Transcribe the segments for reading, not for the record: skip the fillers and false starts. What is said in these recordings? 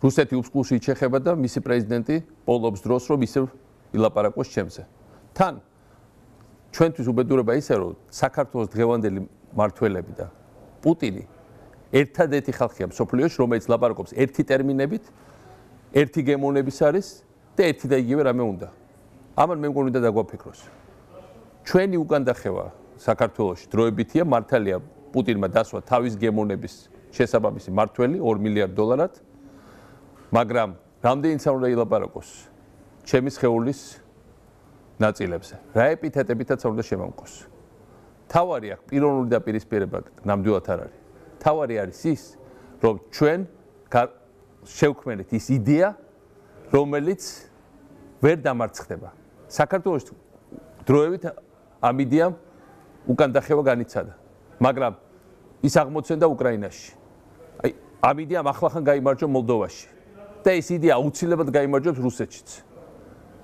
რუსეთი უსყულში იჩეხება და მისი პრეზიდენტი პოლობს დროს, რომ ისევ ილაპარაკოს ჩემზე. თან ჩვენთვის უბედურება ისე, რომ საქართველოს დღევანდელი მმართველები და პუტინი ერთადერთი ხალხია მსოფლიოში, რომელიც ლაპარაკობს ერთი ტერმინებით, ერთი გემოვნების არის და ერთი და იგივე რამე უნდა. ამან მე მგონი უნდა დაგვაფიქროს. ჩვენი უკანდახევა საქართველოში დროებითია, მართალია პუტინმა დასვა თავის გემოვნების შესაბამისი მართველი 2 მილიარდ დოლარად, მაგრამ რამდენიც არ უნდა ილაპარაკოს ჩემი სხეულის ნაწილებზე. რა ეპითეტებითაც არ უნდა შემამკოს. თავარი აქ პიროვნული დაპირისპირება ნამდვილად არ არის. თავარი არის ის, რომ ჩვენ შევქმნით ის იდეა, რომელიც ვერ დამარცხდება. საქართველოს დროებით ამ იდეამ უკანდახევა განიცადა, მაგრამ ის აღმოცენდა უკრაინაში. აი, ამ იდეამ ახლახან გაიმარჯვა მოლდოვაში და ეს იდეა აუცილებლად გაიმარჯვებს რუსეთშიც.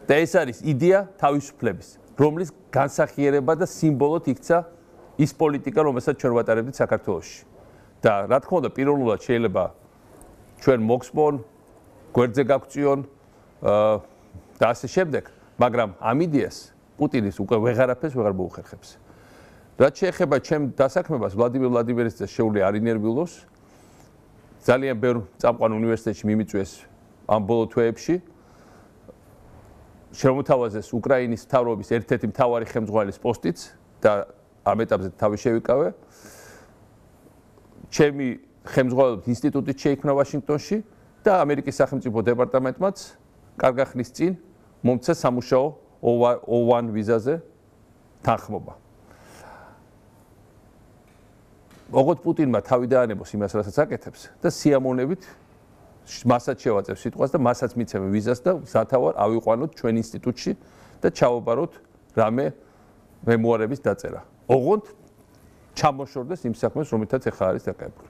და ეს არის იდეა თავისუფლების, რომლის განსახიერება და სიმბოლოდ იქცა ის პოლიტიკა, რომელსაც ჩვენ ვატარებდით საქართველოში. და რა თქმა უნდა, პიროვნულად შეიძლება ჩვენ მოგსპონ, გვერდზე გაგვწიონ და ასე შემდეგ, მაგრამ ამ იდეას პუტინის უკვე ვეღარაფერს ვეღარ მოუხერხებს. რაც შეეხება ჩემ დასაქმებას, ვლადიმერ ვლადიმირელიძეს შეუძლია არ ინერვიულოს. ძალიან ბევრ წამყვან უნივერსიტეტში მიმიწვიეს ამ ბოლო თვეებში. შემოთავაზეს უკრაინის მთავრობის ერთ-ერთი მთავარი ხელმძღვანელის პოსტიც და ამ ეტაპზე თავი შევიკავე. ჩემი ხელმძღვანელობით ინსტიტუტიც შეიქმნა ვაშინგტონში და ამერიკის სახელმწიფო დეპარტამენტმაც კარგა ხნის წინ მომცა სამუშაო O1 ვიზაზე თანხმობა. ოღონდ პუტინმა თავი დაანებოს იმას, რასაც აკეთებს და სიამოვნებით მასაც შევაწევ სიტყვას და მასაც მიცემ ვიზას და მზათავარ ავიყვანოთ ჩვენ ინსტიტუტში და ჩავაბაროთ რამე მემუარების დაწერა. ოღონდ ჩამოშორდეს იმ საქმეს, რომელთაც ახლა არის დაკავებული.